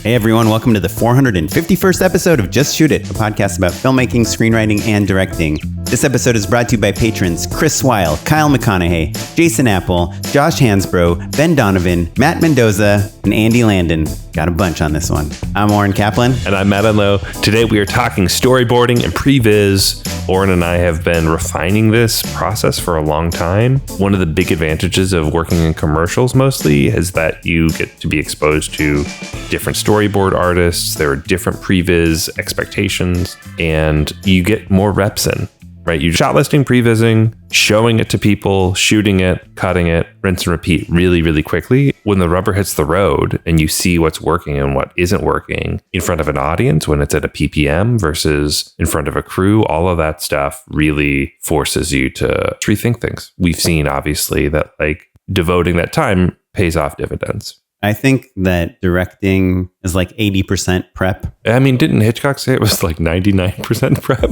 Hey everyone, welcome to the 451st episode of Just Shoot It, a podcast about filmmaking, screenwriting, and directing. This episode is brought to you by patrons Chris Weil, Kyle McConaughey, Jason Apple, Josh Hansbrough, Ben Donovan, Matt Mendoza, and Andy Landon. Got a bunch on this one. I'm Oren Kaplan. And I'm Matt Unlow. Today we are talking storyboarding and Previz. Oren and I have been refining this process for a long time. One of the big advantages of working in commercials mostly is that you get to be exposed to different storyboard artists. There are different Previz expectations, and you get more reps in. Right, you shot listing, prevising, showing it to people, shooting it, cutting it, rinse and repeat really, really quickly. When the rubber hits the road and you see what's working and what isn't working in front of an audience, when it's at a PPM versus in front of a crew, all of that stuff really forces you to rethink things. We've seen, obviously, that like devoting that time pays off dividends. I think that directing is like 80% prep. I mean, didn't Hitchcock say it was like 99% prep?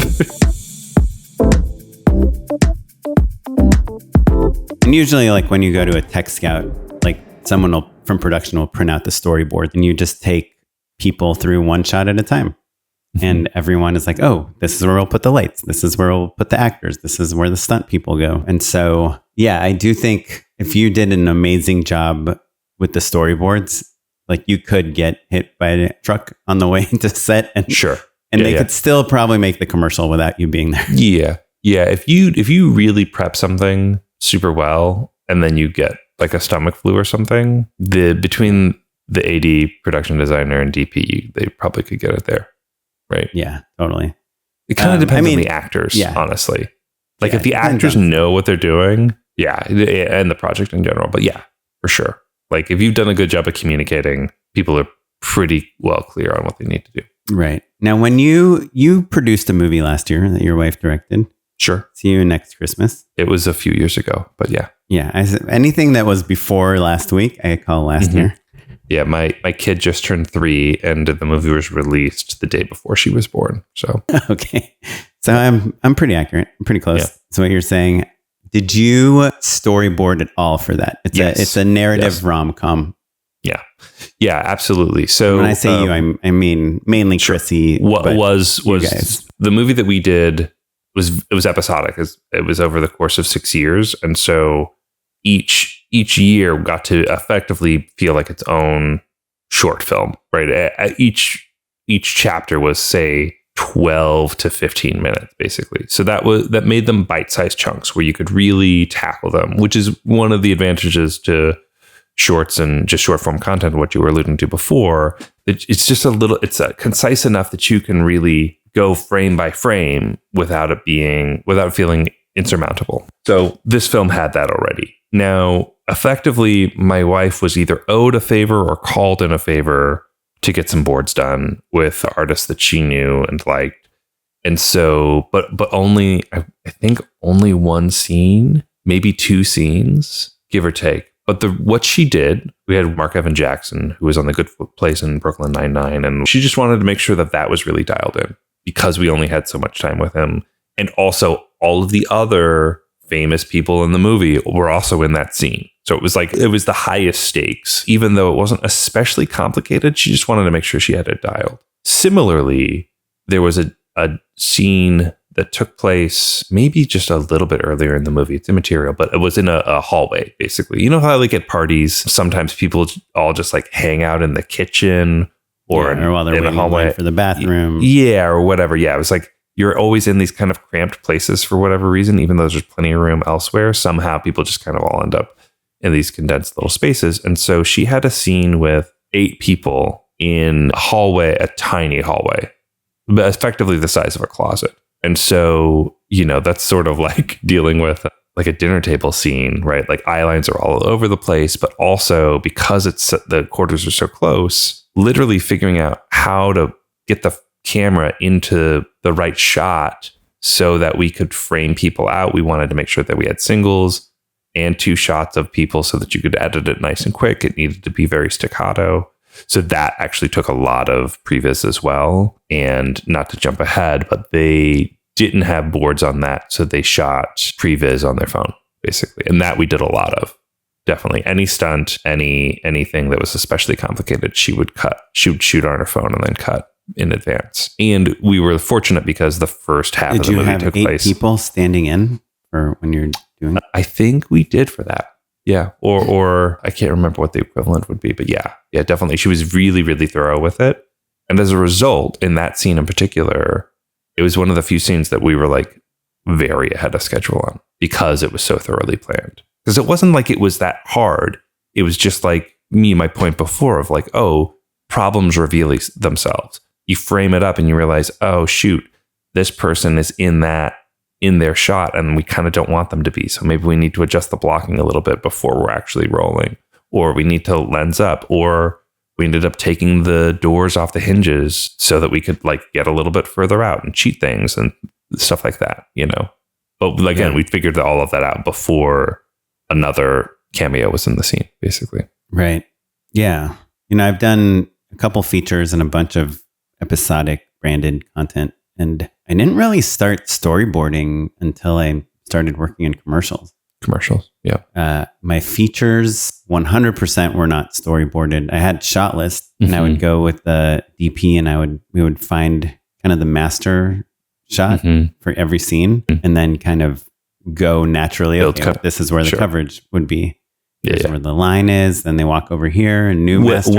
And usually, like when you go to a tech scout, like someone from production will print out the storyboard and you just take people through one shot at a time. And everyone is like, oh, this is where we'll put the lights. This is where we'll put the actors. This is where the stunt people go. And so, yeah, I do think if you did an amazing job with the storyboards, like you could get hit by a truck on the way to set. And sure. And they could still probably make the commercial without you being there. Yeah. Yeah. If you really prep something super well and then you get like a stomach flu or something, between the AD, production designer, and DP, they probably could get it there. Right. Yeah, totally. It kind of depends on the actors, honestly. Like if the actors know what they're doing, and the project in general, but yeah, for sure. Like if you've done a good job of communicating, people are pretty well clear on what they need to do. Right. Now, when you produced a movie last year that your wife directed. Sure. See you next Christmas. It was a few years ago, but yeah. Yeah. Anything that was before last week, I call last year. Yeah. My kid just turned 3 and the movie was released the day before she was born. So, okay. So I'm pretty accurate. I'm pretty close. Yeah. So what you're saying, did you storyboard at all for that? It's a narrative rom-com. Yeah. Yeah, absolutely. So when I say you, I mean mainly Chrissy. What was the movie that we did was episodic. It was over the course of 6 years. And so each year got to effectively feel like its own short film, right? Each chapter was, say, 12 to 15 minutes, basically. So that made them bite-sized chunks where you could really tackle them, which is one of the advantages to shorts and just short form content, what you were alluding to before. It's concise enough that you can really go frame by frame without feeling insurmountable. So this film had that already. Now, effectively, my wife was either owed a favor or called in a favor to get some boards done with artists that she knew and liked. And so, but only, I think only one scene, maybe 2 scenes, give or take. But what she did, we had Mark Evan Jackson, who was on The Good Place in Brooklyn Nine-Nine, and she just wanted to make sure that was really dialed in because we only had so much time with him. And also all of the other famous people in the movie were also in that scene. So it was the highest stakes, even though it wasn't especially complicated. She just wanted to make sure she had it dialed. Similarly, there was a scene that took place maybe just a little bit earlier in the movie. It's immaterial, but it was in a hallway, basically. You know how like at parties, sometimes people all just like hang out in the kitchen or while they're in a hallway for the bathroom. Yeah, or whatever. Yeah, it was like you're always in these kind of cramped places for whatever reason, even though there's plenty of room elsewhere. Somehow people just kind of all end up in these condensed little spaces. And so she had a scene with 8 people in a hallway, a tiny hallway, but effectively the size of a closet. And so, that's sort of like dealing with like a dinner table scene, right? Like eye lines are all over the place, but also because the quarters are so close, literally figuring out how to get the camera into the right shot so that we could frame people out. We wanted to make sure that we had singles and 2 shots of people so that you could edit it nice and quick. It needed to be very staccato. So that actually took a lot of previs as well. And not to jump ahead, but they didn't have boards on that. So they shot previs on their phone, basically. And that we did a lot of. definitely. Any stunt, anything that was especially complicated, she would shoot on her phone and then cut in advance. And we were fortunate because the first half of the movie took place. Did you have 8 people standing in for when you're doing it? I think we did for that. Yeah. Or I can't remember what the equivalent would be, but yeah, definitely. She was really, really thorough with it. And as a result, in that scene in particular, it was one of the few scenes that we were like very ahead of schedule on because it was so thoroughly planned. Because it wasn't like it was that hard. It was just like my point before of like, oh, problems reveal themselves. You frame it up and you realize, oh, shoot, this person is in their shot and we kind of don't want them to be. So maybe we need to adjust the blocking a little bit before we're actually rolling, or we need to lens up, or we ended up taking the doors off the hinges so that we could like get a little bit further out and cheat things and stuff like that, you know. But again, we figured all of that out before another cameo was in the scene, basically. Right. Yeah. You know, I've done a couple features and a bunch of episodic branded content, and I didn't really start storyboarding until I started working in commercials. Yeah. My features 100% were not storyboarded. I had shot lists, and I would go with the DP, and we would find kind of the master shot for every scene, and then kind of go naturally. Okay, this is where the coverage would be. This is where the line is. Then they walk over here and master.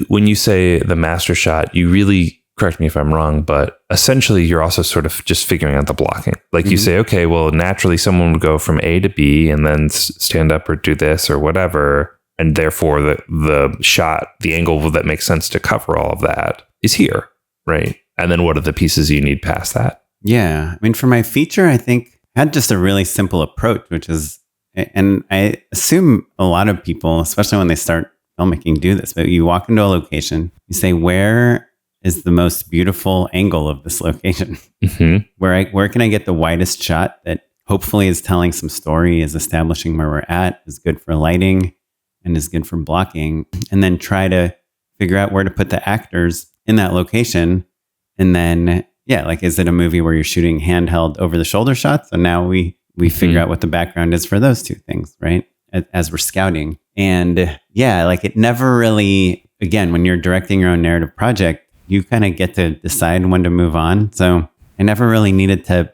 When you say the master shot, you really, correct me if I'm wrong, but essentially you're also sort of just figuring out the blocking. Like you say, okay, well, naturally someone would go from A to B and then stand up or do this or whatever. And therefore the shot, the angle that makes sense to cover all of that is here. Right. And then what are the pieces you need past that? Yeah. I mean, for my feature, I think I had just a really simple approach, which is, and I assume a lot of people, especially when they start filmmaking, do this, but you walk into a location, you say, where is the most beautiful angle of this location? Where can I get the widest shot that hopefully is telling some story, is establishing where we're at, is good for lighting, and is good for blocking, and then try to figure out where to put the actors in that location. And then, like, is it a movie where you're shooting handheld over the shoulder shots? So now we figure out what the background is for those two things, right? As we're scouting. And like it never really, again, when you're directing your own narrative project, you kind of get to decide when to move on. So I never really needed to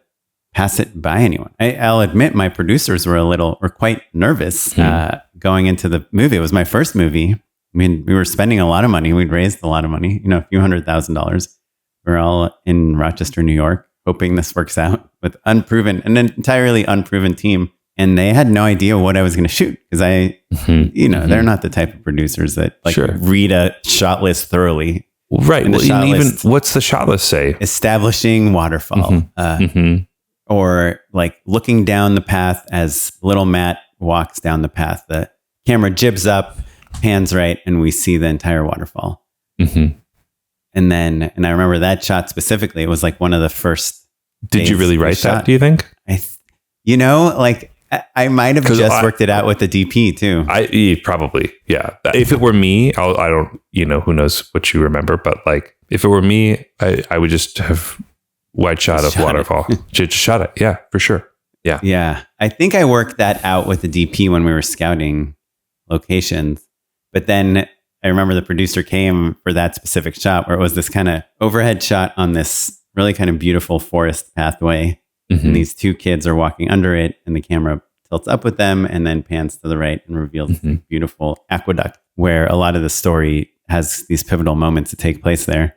pass it by anyone. I'll admit my producers were quite nervous going into the movie. It was my first movie. I mean, we were spending a lot of money. We'd raised a lot of money, a few $100,000. We're all in Rochester, New York, hoping this works out with an entirely unproven team. And they had no idea what I was going to shoot because they're not the type of producers that read a shot list thoroughly. Right. Well, what's the shot list say? Establishing waterfall, or like looking down the path as little Matt walks down the path. The camera jibs up, pans right, and we see the entire waterfall. And I remember that shot specifically. It was like one of the first. Did you really write that? Do you think? I might have just worked it out with the DP too. Probably, yeah. If it were me, I don't, who knows what you remember, but like if it were me, I would just have wide shot of waterfall. Just shot it, yeah, for sure, yeah. Yeah, I think I worked that out with the DP when we were scouting locations, but then I remember the producer came for that specific shot where it was this kind of overhead shot on this really kind of beautiful forest pathway. And these two kids are walking under it, and the camera tilts up with them and then pans to the right and reveals this beautiful aqueduct where a lot of the story has these pivotal moments that take place there.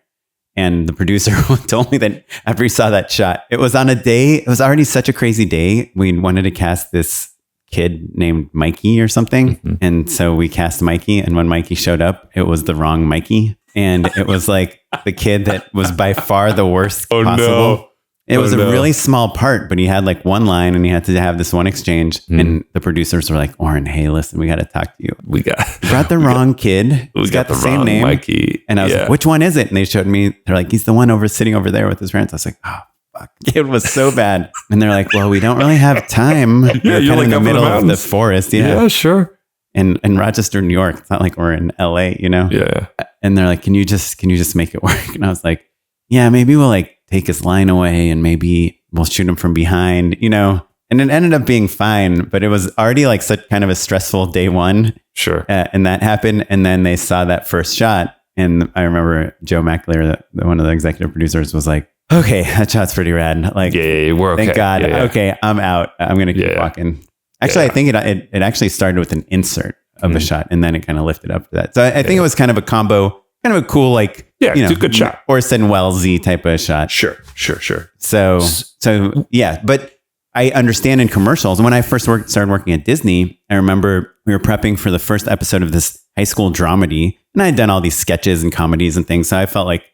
And the producer told me that after he saw that shot, it was on a day, it was already such a crazy day. We wanted to cast this kid named Mikey or something. And so we cast Mikey. And when Mikey showed up, it was the wrong Mikey. And it was like the kid that was by far the worst possible. No. It was a really small part, but he had like one line and he had to have this one exchange. And the producers were like, Oren, hey, listen, we got to talk to you. You brought the wrong kid. He's got the same name. Mikey. And I was like, which one is it? And they showed me, they're like, he's the one sitting over there with his parents. I was like, oh, fuck. It was so bad. And they're like, well, we don't really have time. You're kind of in the middle of the forest. Yeah, sure. And in Rochester, New York, it's not like we're in LA, Yeah. And they're like, can you just make it work? And I was like, yeah, maybe we'll like take his line away and maybe we'll shoot him from behind, And it ended up being fine, but it was already like such kind of a stressful day one. Sure. And that happened. And then they saw that first shot. And I remember Joe McAleer, one of the executive producers, was like, okay, that shot's pretty rad. Like, yeah, we're okay. Thank God. Yeah. Okay, I'm out. I'm going to keep walking. Actually, I think it actually started with an insert of a shot, and then it kind of lifted up to that. So I think it was kind of a combo, kind of a cool, like, it's a good shot. Orson Welles-y type of shot. Sure. So yeah, but I understand in commercials. When I first started working at Disney, I remember we were prepping for the first episode of this high school dramedy, and I had done all these sketches and comedies and things. So I felt like,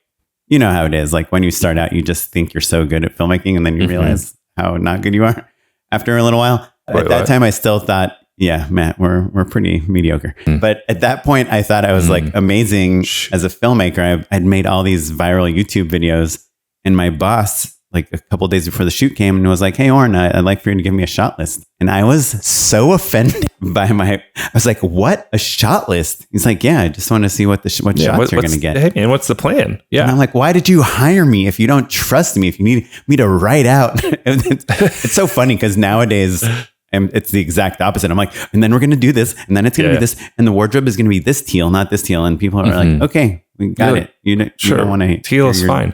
you know how it is. Like when you start out, you just think you're so good at filmmaking, and then you realize how not good you are after a little while. At that time, I still thought, yeah, Matt, we're pretty mediocre. But at that point, I thought I was like amazing as a filmmaker. I'd made all these viral YouTube videos, and my boss, like a couple of days before the shoot came, and was like, "Hey, Oren, I'd like for you to give me a shot list." And I was so offended by I was like, "What? A shot list?" He's like, "Yeah, I just want to see what shots you're going to get." Hey, and what's the plan? Yeah. And I'm like, "Why did you hire me if you don't trust me? If you need me to write out?" It's so funny because nowadays, and it's the exact opposite. I'm like, and then we're going to do this, and then it's going to be this, and the wardrobe is going to be this teal, not this teal. And people are like, okay, we got it. You don't want to. Teal is fine.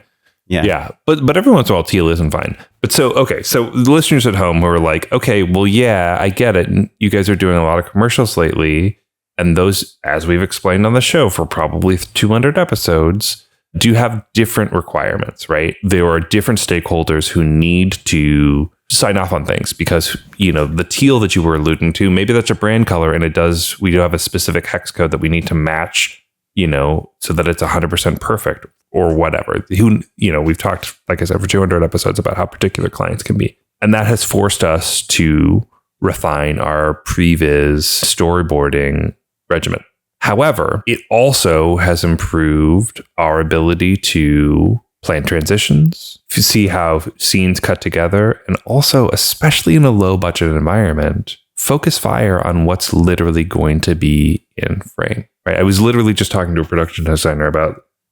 Yeah. But every once in a while, teal isn't fine. But so the listeners at home who are like, okay, well, yeah, I get it. You guys are doing a lot of commercials lately. And those, as we've explained on the show for probably 200 episodes, do have different requirements, right? There are different stakeholders who need to sign off on things because, the teal that you were alluding to, maybe that's a brand color and we do have a specific hex code that we need to match, so that it's 100% perfect or whatever. We've talked, like I said, for 200 episodes about how particular clients can be. And that has forced us to refine our Previz storyboarding regimen. However, it also has improved our ability to plan transitions, to see how scenes cut together, and also, especially in a low budget environment, focus fire on what's literally going to be in frame. Right? I was literally just talking to a production designer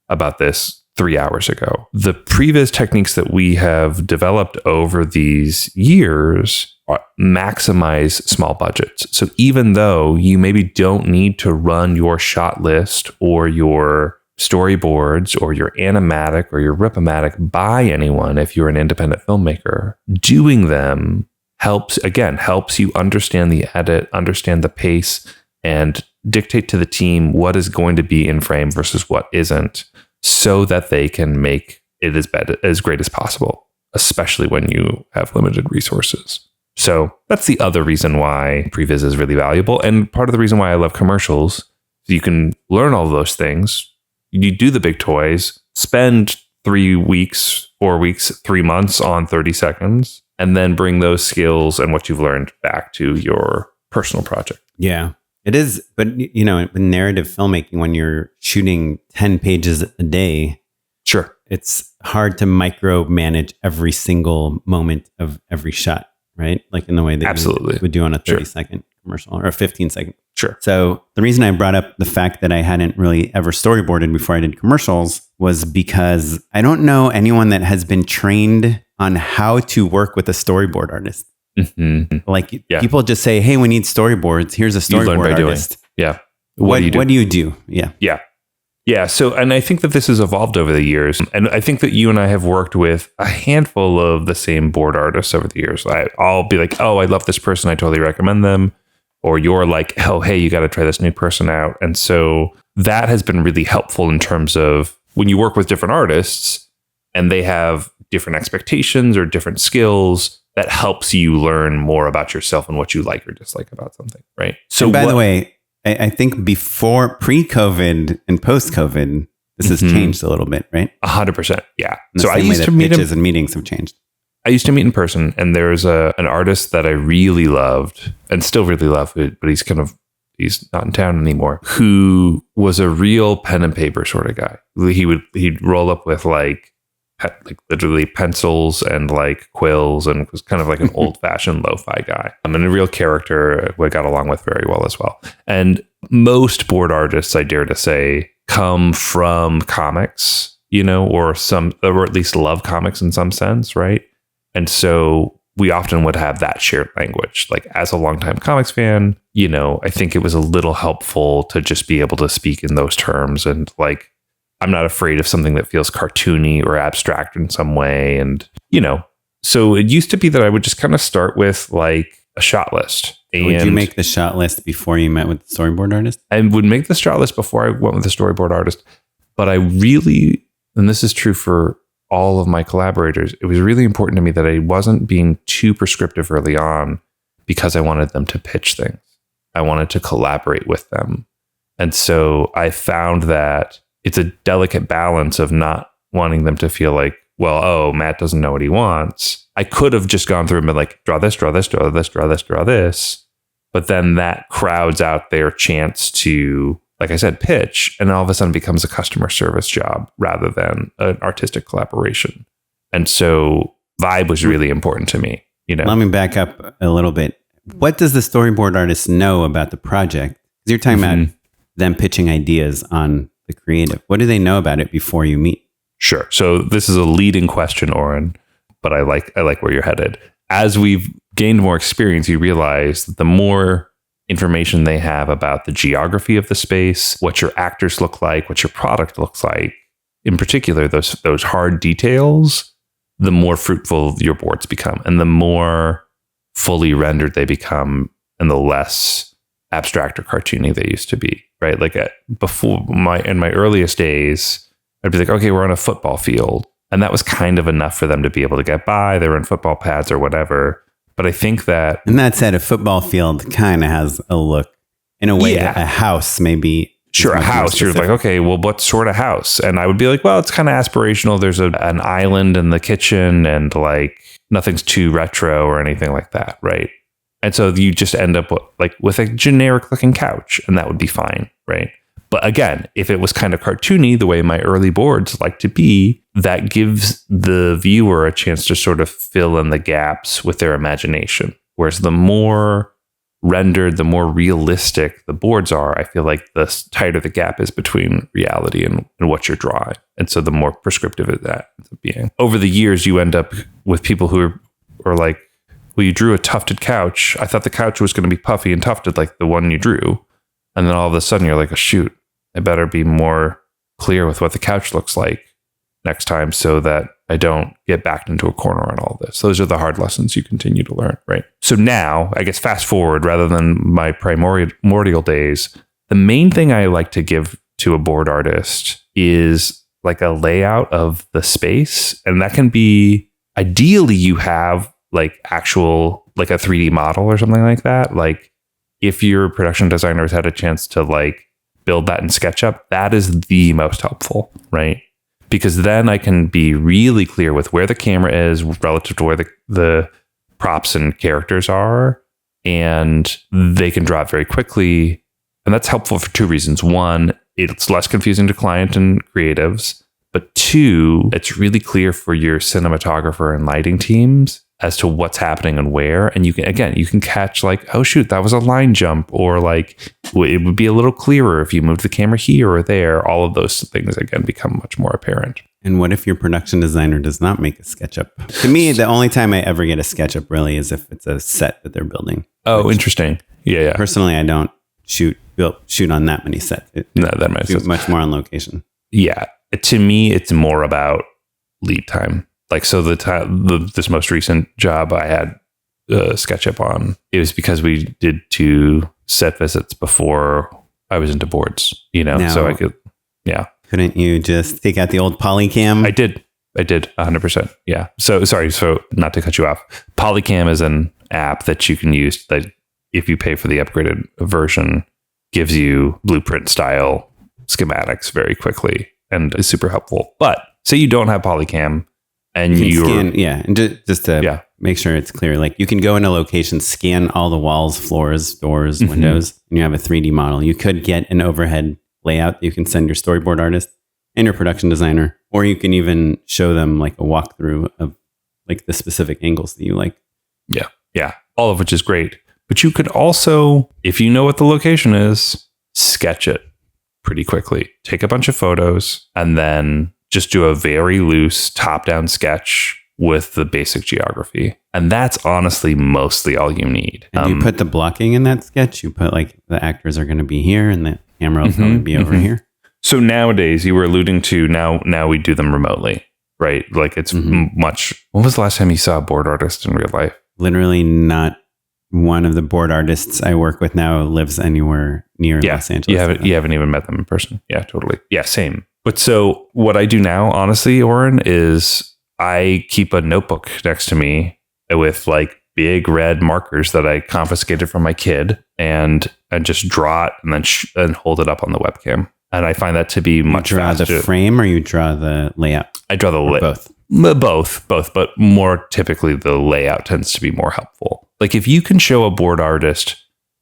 about this 3 hours ago. The Previz techniques that we have developed over these years maximize small budgets. So even though you maybe don't need to run your shot list or your storyboards or your animatic or your rip-o-matic by anyone if you're an independent filmmaker, doing them helps you understand the edit, understand the pace, and dictate to the team what is going to be in frame versus what isn't, so that they can make it as great as possible, especially when you have limited resources. So that's the other reason why Previz is really valuable. And part of the reason why I love commercials, so you can learn all those things. You do the big toys, spend 3 weeks, 4 weeks, 3 months on 30 seconds, and then bring those skills and what you've learned back to your personal project. Yeah, it is. But, in narrative filmmaking, when you're shooting 10 pages a day, sure, it's hard to micromanage every single moment of every shot, right? Like in the way that you would do on a 30-second commercial or a 15-second. Sure. So the reason I brought up the fact that I hadn't really ever storyboarded before I did commercials was because I don't know anyone that has been trained on how to work with a storyboard artist. Mm-hmm. Like people just say, "Hey, we need storyboards. Here's a storyboard artist." Yeah. What do you do? Yeah. Yeah. Yeah. So, and I think that this has evolved over the years. And I think that you and I have worked with a handful of the same board artists over the years. I'll be like, "Oh, I love this person. I totally recommend them." Or you're like, "Oh, hey, you got to try this new person out." And so that has been really helpful in terms of when you work with different artists and they have different expectations or different skills, that helps you learn more about yourself and what you like or dislike about something, right? So, and by the way, I think pre-COVID and post-COVID, this has changed a little bit, right? 100%, yeah. So I used to meet pitches and meetings have changed. I used to meet in person, and there's an artist that I really loved and still really love, but he's not in town anymore, who was a real pen and paper sort of guy. He'd roll up with like literally pencils and like quills, and was kind of like an old fashioned lo-fi guy. And a real character who I got along with very well as well. And most board artists, I dare to say, come from comics, or at least love comics in some sense, right? And so we often would have that shared language. Like as a longtime comics fan, I think it was a little helpful to just be able to speak in those terms. And like, I'm not afraid of something that feels cartoony or abstract in some way. And, so it used to be that I would just kind of start with like a shot list. And would you make the shot list before you met with the storyboard artist? I would make the shot list before I went with the storyboard artist. But I really, and this is true for all of my collaborators, it was really important to me that I wasn't being too prescriptive early on because I wanted them to pitch things. I wanted to collaborate with them. And so I found that it's a delicate balance of not wanting them to feel like, well, oh, Matt doesn't know what he wants. I could have just gone through and been like, draw this, draw this, draw this, draw this, draw this. But then that crowds out their chance to, like I said, pitch, and all of a sudden becomes a customer service job rather than an artistic collaboration. And so vibe was really important to me. Let me back up a little bit. What does the storyboard artist know about the project? Because you're talking about them pitching ideas on the creative. What do they know about it before you meet? Sure. So this is a leading question, Oren, but I like where you're headed. As we've gained more experience, you realize that the more information they have about the geography of the space, what your actors look like, what your product looks like, in particular, those hard details, the more fruitful your boards become and the more fully rendered they become and the less abstract or cartoony they used to be, right? Like in my earliest days, I'd be like, okay, we're on a football field. And that was kind of enough for them to be able to get by. They were in football pads or whatever. But I think that... And that said, a football field kind of has a look in a way that a house maybe... Sure, a house. You're like, okay, well, what sort of house? And I would be like, well, it's kind of aspirational. There's an island in the kitchen and like nothing's too retro or anything like that, right? And so you just end up with a generic looking couch and that would be fine, right? But again, if it was kind of cartoony, the way my early boards like to be, that gives the viewer a chance to sort of fill in the gaps with their imagination. Whereas the more rendered, the more realistic the boards are, I feel like the tighter the gap is between reality and what you're drawing. And so the more prescriptive that ends up being. Over the years, you end up with people who are like, well, you drew a tufted couch. I thought the couch was going to be puffy and tufted like the one you drew. And then all of a sudden you're like, oh, shoot, I better be more clear with what the couch looks like next time so that I don't get backed into a corner on all this. Those are the hard lessons you continue to learn, right? So now, I guess fast forward rather than my primordial days, the main thing I like to give to a board artist is like a layout of the space. And that can be, ideally you have like actual, like a 3D model or something like that. Like if your production designer has had a chance to like build that in SketchUp, that is the most helpful, right? Because then I can be really clear with where the camera is relative to where the props and characters are, and they can draw it very quickly. And that's helpful for two reasons. One, it's less confusing to client and creatives, but two, it's really clear for your cinematographer and lighting teams as to what's happening and where. And you can catch like, oh shoot, that was a line jump, or like it would be a little clearer if you moved the camera here or there. All of those things again become much more apparent. And what if your production designer does not make a SketchUp? To me, the only time I ever get a SketchUp really is if it's a set that they're building. Oh, interesting. Yeah. Personally, I don't shoot on that many sets. No, that makes sense. Much more on location. Yeah. To me, it's more about lead time. Like, so this most recent job I had SketchUp on, it was because we did 2 set visits before I was into boards, now, so I could, yeah. Couldn't you just take out the old Polycam? I did 100%. Yeah. So sorry. So not to cut you off. Polycam is an app that you can use that if you pay for the upgraded version gives you blueprint style schematics very quickly and is super helpful. But say you don't have Polycam, and you scan, and just to make sure it's clear, like you can go in a location, scan all the walls, floors, doors, windows, and you have a 3D model. You could get an overhead layout that you can send your storyboard artist and your production designer, or you can even show them like a walkthrough of like the specific angles that you like. Yeah. All of which is great. But you could also, if you know what the location is, sketch it pretty quickly. Take a bunch of photos and then just do a very loose top-down sketch with the basic geography. And that's honestly mostly all you need. And you put the blocking in that sketch? You put like the actors are going to be here and the camera will probably be over here? So nowadays, you were alluding to now we do them remotely, right? Like it's much. When was the last time you saw a board artist in real life? Literally not one of the board artists I work with now lives anywhere near Los Angeles. You haven't even met them in person. Yeah, totally. Yeah, same. But so what I do now, honestly, Oren, is I keep a notebook next to me with like big red markers that I confiscated from my kid and just draw it and then and hold it up on the webcam. And I find that to be much faster. You draw the frame or you draw the layout? I draw the both. Both, but more typically the layout tends to be more helpful. Like if you can show a board artist,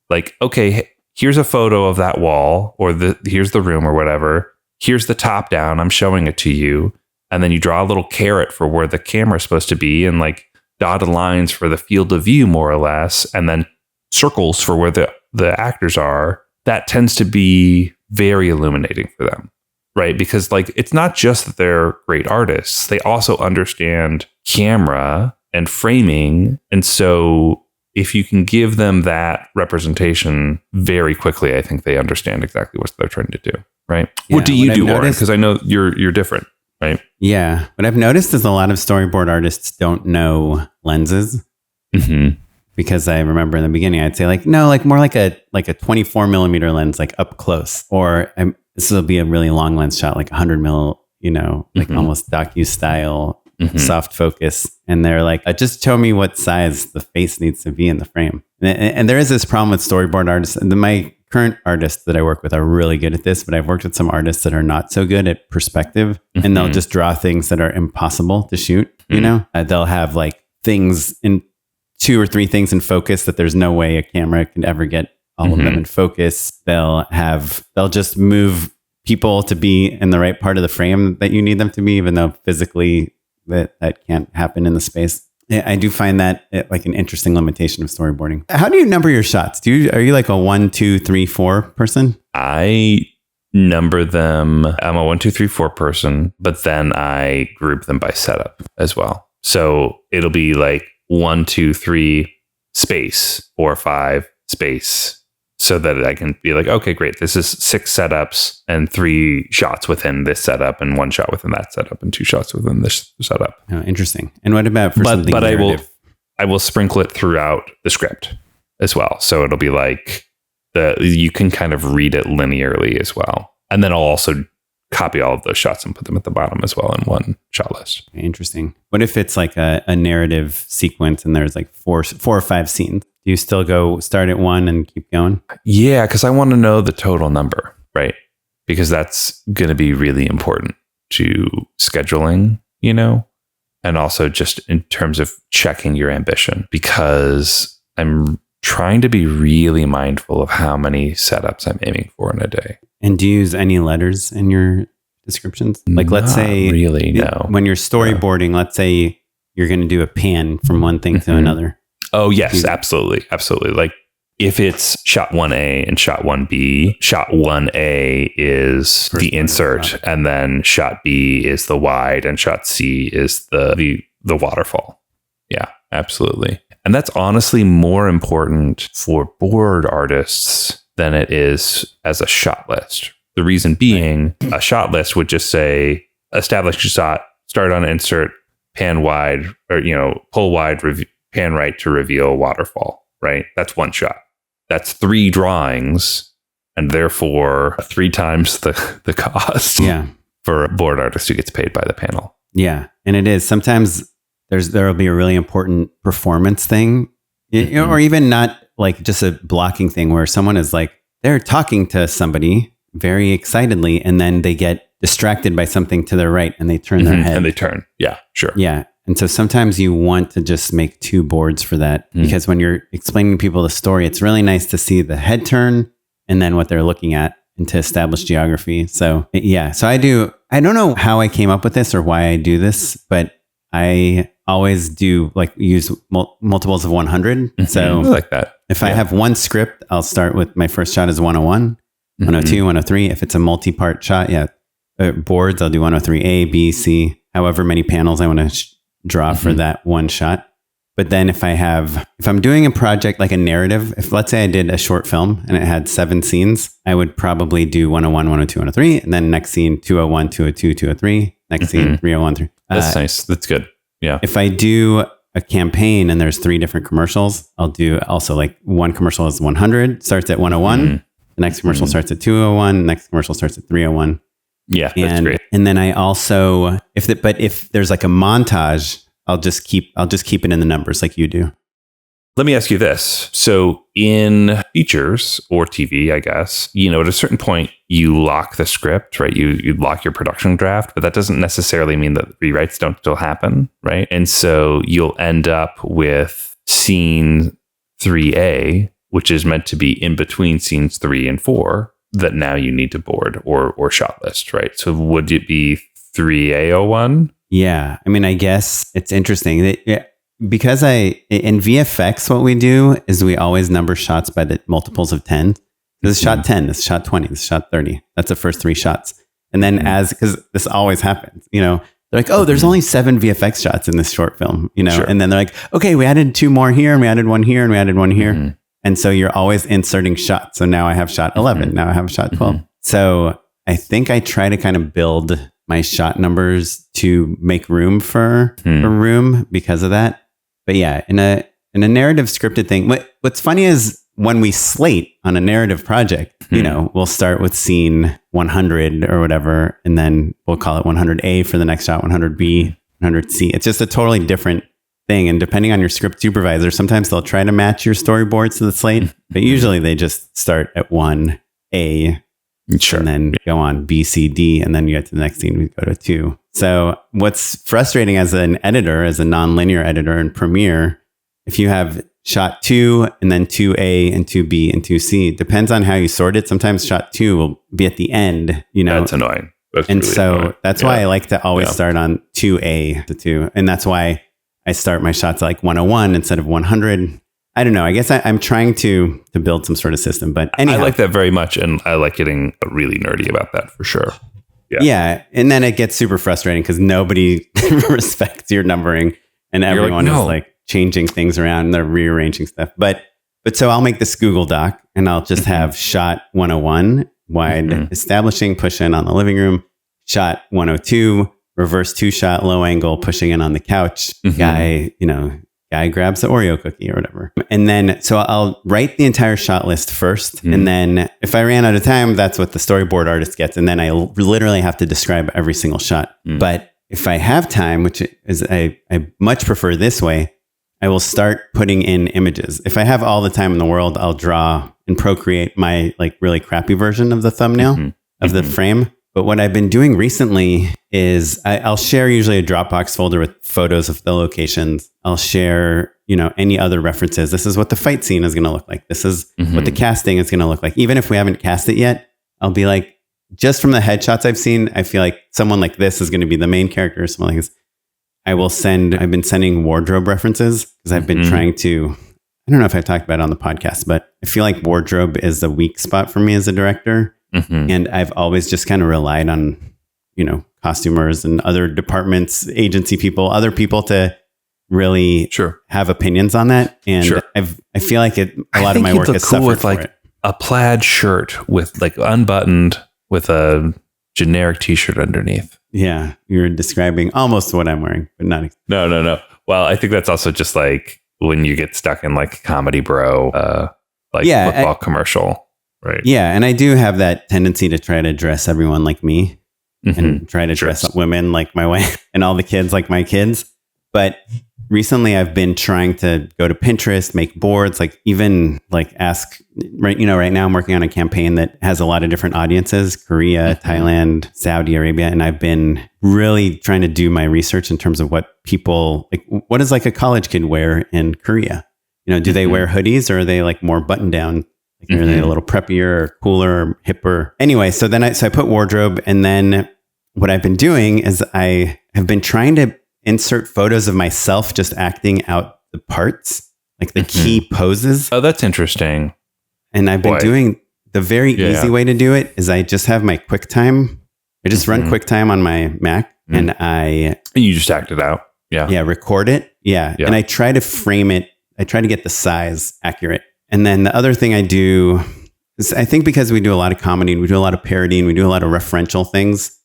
like, okay, here's a photo of that wall or here's the room or whatever. Here's the top down. I'm showing it to you. And then you draw a little caret for where the camera is supposed to be and like dotted lines for the field of view, more or less. And then circles for where the actors are. That tends to be very illuminating for them. Right. Because like, it's not just that they're great artists. They also understand camera and framing. And so if you can give them that representation very quickly, I think they understand exactly what they're trying to do. Right. Yeah, what do you do, Oren? Because I know you're different. Right. Yeah. What I've noticed is a lot of storyboard artists don't know lenses. Because I remember in the beginning, I'd say like, no, like more like a 24 millimeter lens, like up close, or this will be a really long lens shot, like 100 mil, like almost docu style, soft focus. And they're like, just show me what size the face needs to be in the frame. And there is this problem with storyboard artists. And my current artists that I work with are really good at this, but I've worked with some artists that are not so good at perspective, and they'll just draw things that are impossible to shoot. They'll have like things in 2 or 3 things in focus that there's no way a camera can ever get all of them in focus. They'll just move people to be in the right part of the frame that you need them to be, even though physically that can't happen in the space. I do find that like an interesting limitation of storyboarding. How do you number your shots? Are you like a 1, 2, 3, 4 person? I number them. I'm a 1, 2, 3, 4 person, but then I group them by setup as well. So it'll be like 1, 2, 3 space, 4, 5 space, so that I can be like, okay, great. This is 6 setups and 3 shots within this setup and 1 shot within that setup and 2 shots within this setup. Oh, interesting. And what about for something narrative? I will sprinkle it throughout the script as well. So it'll be like you can kind of read it linearly as well. And then I'll also copy all of those shots and put them at the bottom as well in one shot list. Interesting. What if it's like a narrative sequence and there's like 4 or 5 scenes? Do you still go start at 1 and keep going? Yeah, because I want to know the total number, right? Because that's going to be really important to scheduling, and also just in terms of checking your ambition, because I'm trying to be really mindful of how many setups I'm aiming for in a day. And do you use any letters in your descriptions? Like, let's say, really, no. When you're storyboarding, let's say you're going to do a pan from one thing to another. Oh, yes, absolutely. Absolutely. Like if it's shot 1A and shot 1B, shot 1A is the insert, and then shot B is the wide, and shot C is the waterfall. Yeah, absolutely. And that's honestly more important for board artists than it is as a shot list. The reason being, a shot list would just say, establish your shot, start on insert, pan wide, or, pull wide, pan right to reveal waterfall, right? That's 1 shot. That's 3 drawings, and therefore 3 times the cost. Yeah. For a board artist who gets paid by the panel. Yeah. And it is. Sometimes there'll be a really important performance thing, or even not like just a blocking thing where someone is like, they're talking to somebody very excitedly, and then they get distracted by something to their right and they turn their head. And they turn. Yeah, sure. Yeah. And so sometimes you want to just make 2 boards for that, because when you're explaining to people the story, it's really nice to see the head turn and then what they're looking at, and to establish geography. So yeah, so I don't know how I came up with this or why I do this, but I always do like use multiples of 100. So I like that. If I have 1 script, I'll start with my first shot is 101, 102, 103. If it's a multi-part shot, boards, I'll do 103A, B, C, however many panels I want to draw for that one shot. But then if I'm doing a project like a narrative, if let's say I did a short film and it had 7 scenes, I would probably do 101, 102, 103, and then next scene 201, 202, 203, next scene 301, 3. That's nice. That's good. Yeah. If I do a campaign and there's 3 different commercials, I'll do also like one commercial is 100, starts at 101. The next commercial starts at 201. Next commercial starts at 301. Yeah, that's great. And then I also, if there's like a montage, I'll just keep it in the numbers like you do. Let me ask you this. So in features or TV, I guess, at a certain point, you lock the script, right? You lock your production draft, but that doesn't necessarily mean that rewrites don't still happen, right? And so you'll end up with scene 3A, which is meant to be in between scenes 3 and 4, that now you need to board or shot list, right? So would it be 3A01? Yeah. I mean, I guess it's interesting. Because in VFX, what we do is we always number shots by the multiples of 10. This is shot 10, this is shot 20, this is shot 30. That's the first 3 shots. And then because this always happens, they're like, oh, there's only 7 VFX shots in this short film, Sure. And then they're like, okay, we added 2 more here and we added 1 here and we added 1 here. And so you're always inserting shots. So now I have shot 11. Now I have shot 12. So I think I try to kind of build my shot numbers to make room for a room because of that. But yeah, in a narrative scripted thing, what's funny is when we slate on a narrative project, we'll start with scene 100 or whatever, and then we'll call it 100A for the next shot, 100B, 100C. It's just a totally different thing. And depending on your script supervisor, sometimes they'll try to match your storyboards to the slate, but usually they just start at 1A. Sure. And then go on B, C, D, and then you get to the next scene, we go to 2. So what's frustrating as an editor, as a nonlinear editor in Premiere, if you have shot 2 and then 2A and 2B and 2C, depends on how you sort it. Sometimes shot 2 will be at the end, That's annoying. That's and really so annoying. That's why I like to always start on 2A to 2. And that's why I start my shots like 101 instead of 100. I don't know. I guess I'm trying to build some sort of system, but anyhow. I like that very much. And I like getting really nerdy about that for sure. Yeah. And then it gets super frustrating because nobody respects your numbering and everyone is like changing things around and they're rearranging stuff. But so I'll make this Google Doc and I'll just have shot 101 wide establishing, push in on the living room, shot 102, reverse 2-shot, low angle, pushing in on the couch. Guy grabs the Oreo cookie or whatever. And then, so I'll write the entire shot list first. And then if I ran out of time, that's what the storyboard artist gets. And then I literally have to describe every single shot. But if I have time, which is, I much prefer this way, I will start putting in images. If I have all the time in the world, I'll draw and Procreate my like really crappy version of the thumbnail of the frame. But what I've been doing recently is I'll share usually a Dropbox folder with photos of the locations. I'll share, any other references. This is what the fight scene is going to look like. This is what the casting is going to look like. Even if we haven't cast it yet, I'll be like, just from the headshots I've seen, I feel like someone like this is going to be the main character or something like this. I've been sending wardrobe references because I've been trying to, I don't know if I've talked about it on the podcast, but I feel like wardrobe is a weak spot for me as a director. And I've always just kind of relied on, costumers and other departments, agency people, other people to really have opinions on that. And I feel like a lot of my work has suffered with for like it. A plaid shirt with like unbuttoned with a generic t-shirt underneath. Yeah. You're describing almost what I'm wearing, but not. No. Well, I think that's also just like when you get stuck in like Comedy Bro, football commercial. Right. Yeah. And I do have that tendency to try to dress everyone like me and try to dress up women like my wife and all the kids like my kids. But recently I've been trying to go to Pinterest, make boards, like even like ask, right now I'm working on a campaign that has a lot of different audiences, Korea, Thailand, Saudi Arabia. And I've been really trying to do my research in terms of what people, like what does like a college kid wear in Korea? Do they wear hoodies or are they like more button down? Like, are they a little preppier or cooler or hipper? Anyway, so I put wardrobe. And then what I've been doing is I have been trying to insert photos of myself just acting out the parts, like the key poses. Oh, that's interesting. And I've been doing the very easy way to do it is I just have my QuickTime. I just run QuickTime on my Mac and you just act it out. Yeah, record it. Yeah. And I try to frame it. I try to get the size accurate. And then the other thing I do is, I think because we do a lot of comedy and we do a lot of parody and we do a lot of referential things,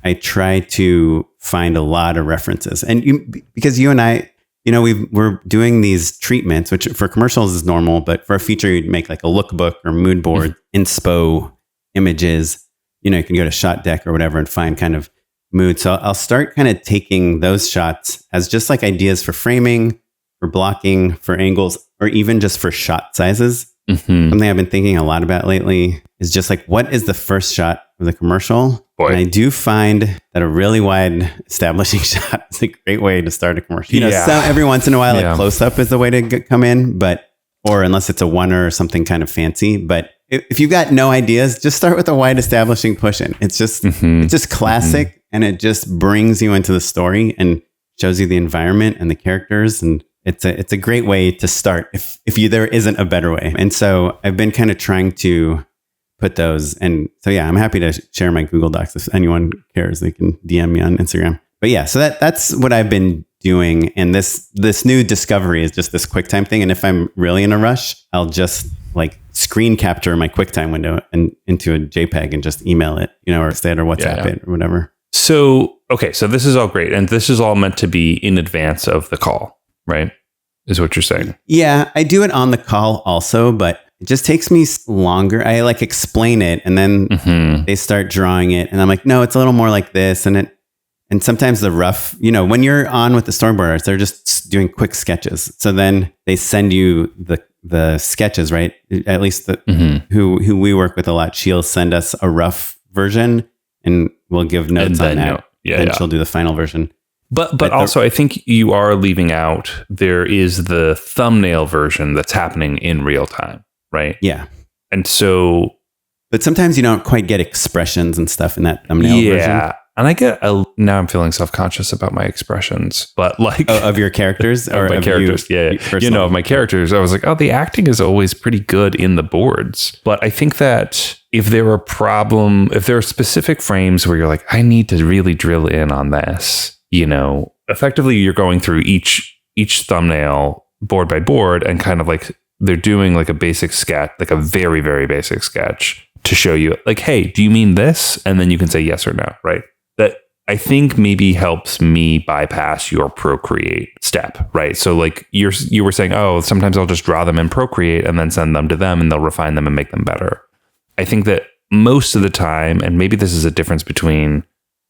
I try to find a lot of references. And because you and I, we're doing these treatments, which for commercials is normal, but for a feature, you'd make like a lookbook or mood board, inspo images. You can go to Shot Deck or whatever and find kind of mood. So I'll start kind of taking those shots as just like ideas for framing, for blocking, for angles, or even just for shot sizes. Something I've been thinking a lot about lately is just like, what is the first shot of the commercial? And I do find that a really wide establishing shot is a great way to start a commercial. Every once in a while, like close up is the way to come in, or unless it's a oneer or something kind of fancy. But if you've got no ideas, just start with a wide establishing push-in. It's just it's just classic, and it just brings you into the story and shows you the environment and the characters, and it's a great way to start if there isn't a better way. And so I've been kind of trying to put those. And so, I'm happy to share my Google Docs. If anyone cares, they can DM me on Instagram. But so that's what I've been doing. And this new discovery is just this QuickTime thing. And if I'm really in a rush, I'll just like screen capture my QuickTime window and into a JPEG and just email it, or stay it or WhatsApp it or whatever. So, okay. So this is all great. And this is all meant to be in advance of the call, right? Is what you're saying. Yeah, I do it on the call also, but it just takes me longer. I like explain it and then they start drawing it. And I'm like, no, it's a little more like this. And sometimes the rough, when you're on with the storyboard artists, they're just doing quick sketches. So then they send you the sketches, right? At least who we work with a lot. She'll send us a rough version and we'll give notes on that. Then she'll do the final version. But also, I think you are leaving out, there is the thumbnail version that's happening in real time, right? Yeah. And so... But sometimes you don't quite get expressions and stuff in that thumbnail version. Yeah. And I get... now I'm feeling self-conscious about my expressions, but like... of your characters? Or of my characters, of my characters. I was like, the acting is always pretty good in the boards. But I think that if there are specific frames where you're like, I need to really drill in on this... effectively you're going through each thumbnail board by board and kind of like they're doing like a basic sketch, like a very, very basic sketch to show you like, hey, do you mean this? And then you can say yes or no, right? That I think maybe helps me bypass your Procreate step, right? So like you were saying, sometimes I'll just draw them in Procreate and then send them to them and they'll refine them and make them better. I think that most of the time, and maybe this is a difference between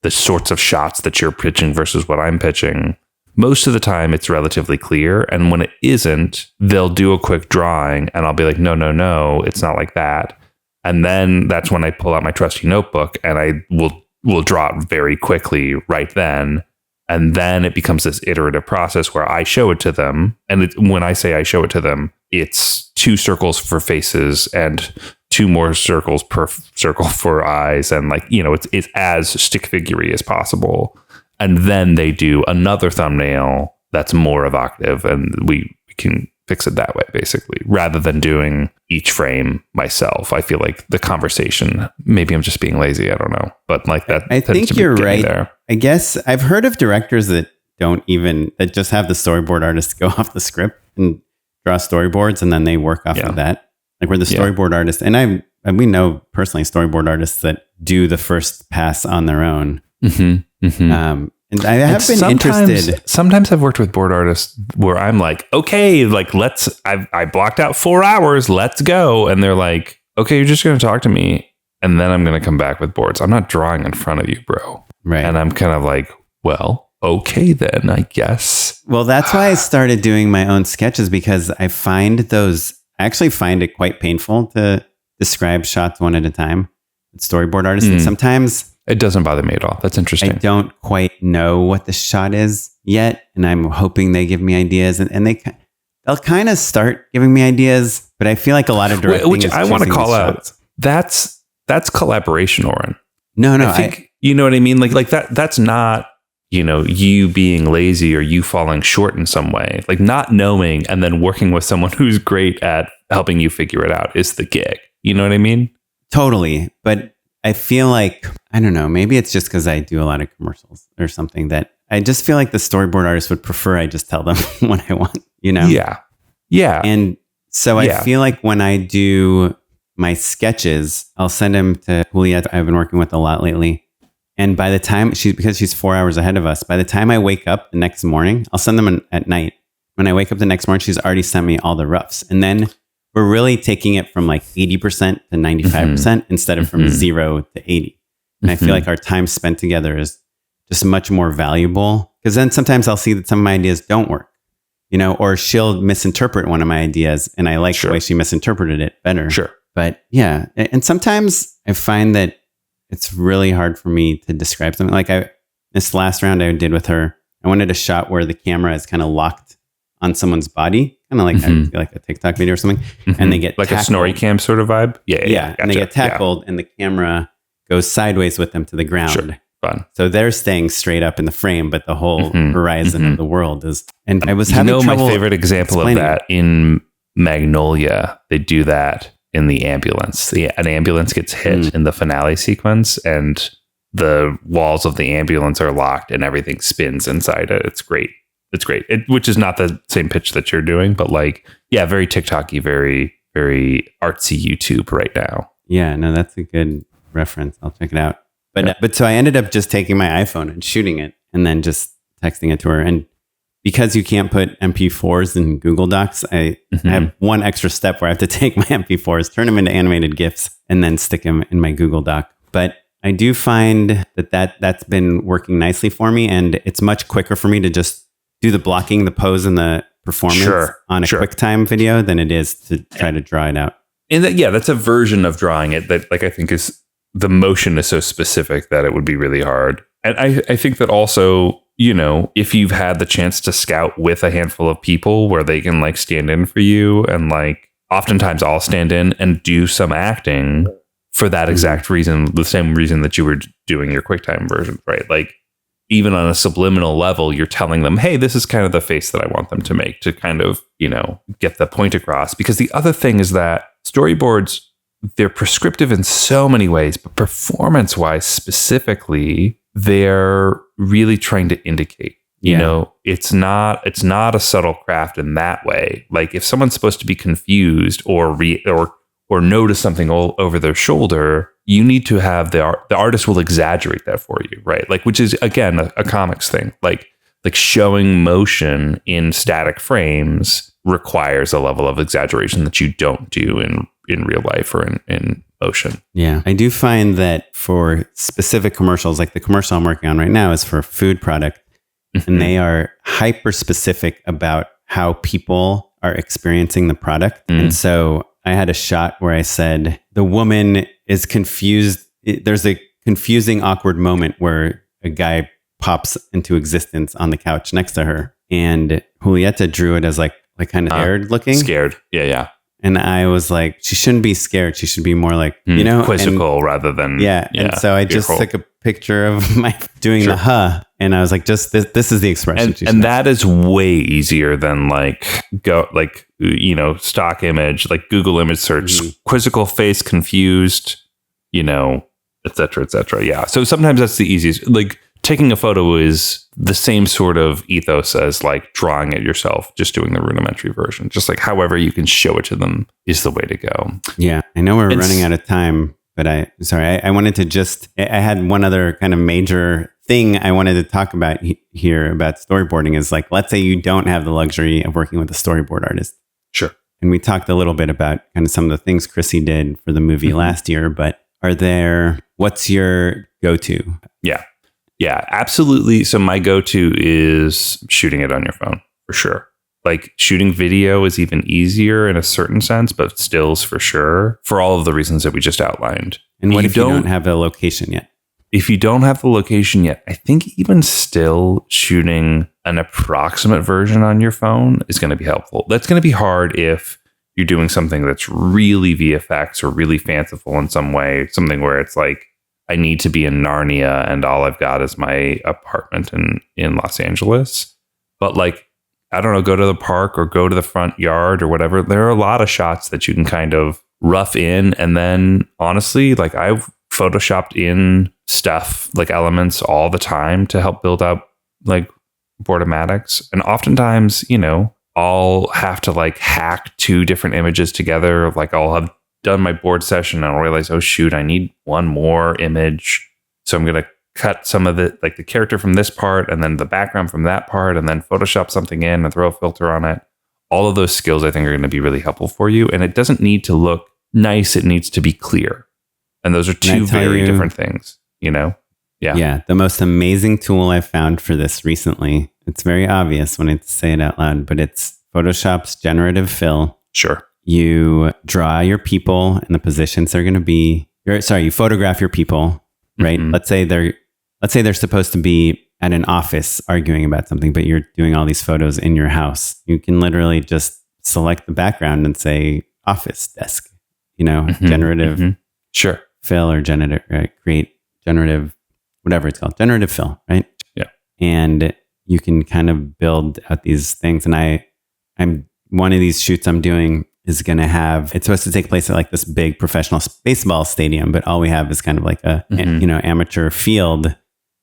the sorts of shots that you're pitching versus what I'm pitching, most of the time it's relatively clear. And when it isn't, they'll do a quick drawing and I'll be like, no, it's not like that. And then that's when I pull out my trusty notebook and I will draw it very quickly right then. And then it becomes this iterative process where I show it to them. And when I say I show it to them, it's 2 circles for faces and 2 more circles per circle for eyes. And like, it's as stick figure-y as possible. And then they do another thumbnail that's more evocative and we can fix it that way, basically, rather than doing each frame myself. I feel like the conversation, maybe I'm just being lazy. I don't know. But like that. I think you're right. There. I guess I've heard of directors that that just have the storyboard artists go off the script and draw storyboards and then they work off of that. Like we're the storyboard artist. And we know personally storyboard artists that do the first pass on their own. And I have been interested. Sometimes I've worked with board artists where I'm like, okay, like I blocked out 4 hours. Let's go. And they're like, okay, you're just going to talk to me. And then I'm going to come back with boards. I'm not drawing in front of you, bro. Right. And I'm kind of like, well, okay, then I guess. Well, that's why I started doing my own sketches because I actually find it quite painful to describe shots one at a time with storyboard artists. And sometimes it doesn't bother me at all. That's interesting. I don't quite know what the shot is yet. And I'm hoping they give me ideas and they'll kind of start giving me ideas, but I feel like a lot of directing which I want to call out. That's collaboration, Oren. No, I think, you know what I mean? Like that's not, you being lazy or you falling short in some way. Like not knowing and then working with someone who's great at helping you figure it out is the gig. You know what I mean? Totally. But I feel like, I don't know, maybe it's just because I do a lot of commercials or something that I just feel like the storyboard artist would prefer I just tell them what I want, Yeah. And so I feel like when I do my sketches, I'll send them to Juliet. I've been working with a lot lately. And by the time because she's 4 hours ahead of us, by the time I wake up the next morning, I'll send them at night. When I wake up the next morning, she's already sent me all the roughs. And then we're really taking it from like 80% to 95% instead of from 0 to 80. And I feel like our time spent together is just much more valuable, because then sometimes I'll see that some of my ideas don't work, or she'll misinterpret one of my ideas and I like the way she misinterpreted it better. Sure. But yeah. And sometimes I find that it's really hard for me to describe something. Like this last round I did with her, I wanted a shot where the camera is kind of locked on someone's body, kind of like like a TikTok video or something, and they get like tackled. a snorri cam sort of vibe. Yeah. Gotcha. And they get tackled, and the camera goes sideways with them to the ground. Sure. Fun. So they're staying straight up in the frame, but the whole horizon of the world is. And I was having trouble. My favorite example of that in Magnolia, they do that in the ambulance. An ambulance gets hit in the finale sequence, and the walls of the ambulance are locked, and everything spins inside it. It's great. It's great. Which is not the same pitch that you're doing, but very TikTok-y, very, very artsy YouTube right now. Yeah, no, that's a good reference. I'll check it out. But so I ended up just taking my iPhone and shooting it and then just texting it to her. And because you can't put MP4s in Google Docs, I have one extra step where I have to take my MP4s, turn them into animated GIFs, and then stick them in my Google Doc. But I do find that's been working nicely for me. And it's much quicker for me to just do the blocking, the pose, and the performance on a QuickTime video than it is to try to draw it out. And that's a version of drawing it that I think is, the motion is so specific that it would be really hard. And I think that also, if you've had the chance to scout with a handful of people where they can stand in for you, and oftentimes I'll stand in and do some acting for that exact reason, the same reason that you were doing your QuickTime version, right? Even on a subliminal level, you're telling them, hey, this is kind of the face that I want them to make to kind of, get the point across. Because the other thing is that storyboards, they're prescriptive in so many ways, but performance-wise specifically, they're really trying to indicate. It's not a subtle craft in that way. If someone's supposed to be confused or notice something all over their shoulder, you need to have the artist will exaggerate that for you, right? Which is again a comics thing. Like showing motion in static frames requires a level of exaggeration that you don't do in real life or in motion. Yeah, I do find that for specific commercials, like the commercial I'm working on right now is for a food product, and they are hyper specific about how people are experiencing the product. And so I had a shot where I said, the woman is confused. There's a confusing, awkward moment where a guy pops into existence on the couch next to her. And Julieta drew it as kind of scared looking. Scared. Yeah. And I was like, she shouldn't be scared. She should be more quizzical rather than. Yeah. And so I just took a picture of my doing the and I was like, just this is the expression. And that is way easier than stock image, Google image search, quizzical face, confused, et cetera, et cetera. Yeah. So sometimes that's the easiest. Taking a photo is the same sort of ethos as drawing it yourself, just doing the rudimentary version. Just however you can show it to them is the way to go. Yeah. I know we're running out of time, but I wanted to I had one other kind of major thing I wanted to talk about here about storyboarding is let's say you don't have the luxury of working with a storyboard artist. Sure. And we talked a little bit about kind of some of the things Chrissy did for the movie last year, but what's your go-to? Yeah, absolutely. So my go-to is shooting it on your phone for sure. Shooting video is even easier in a certain sense, but stills for sure for all of the reasons that we just outlined. And what if you don't have a location yet? If you don't have the location yet, I think even still shooting an approximate version on your phone is going to be helpful. That's going to be hard if you're doing something that's really VFX or really fanciful in some way, something where it's I need to be in Narnia and all I've got is my apartment in Los Angeles. But I don't know, go to the park or go to the front yard or whatever. There are a lot of shots that you can kind of rough in. And then honestly, I've photoshopped in stuff, elements all the time to help build up like boardmatics. And oftentimes, I'll have to like hack 2 different images together. Like I'll have done my board session and I'll realize, oh shoot, I need one more image. So I'm going to cut some of the character from this part and then the background from that part and then Photoshop something in and throw a filter on it. All of those skills I think are going to be really helpful for you. And it doesn't need to look nice. It needs to be clear. And those are 2 very different things, Yeah. Yeah. The most amazing tool I've found for this recently, it's very obvious when I say it out loud, but it's Photoshop's generative fill. Sure. You draw your people and the positions they're going to be. You photograph your people, right? Mm-hmm. Let's say they're supposed to be at an office arguing about something, but you're doing all these photos in your house. You can literally just select the background and say office desk, generative Sure. fill or create generative, whatever it's called, generative fill, right? Yeah. And you can kind of build out these things. And I'm one of these shoots I'm doing is going to have, it's supposed to take place at like this big professional baseball stadium, but all we have is kind of like a, amateur field.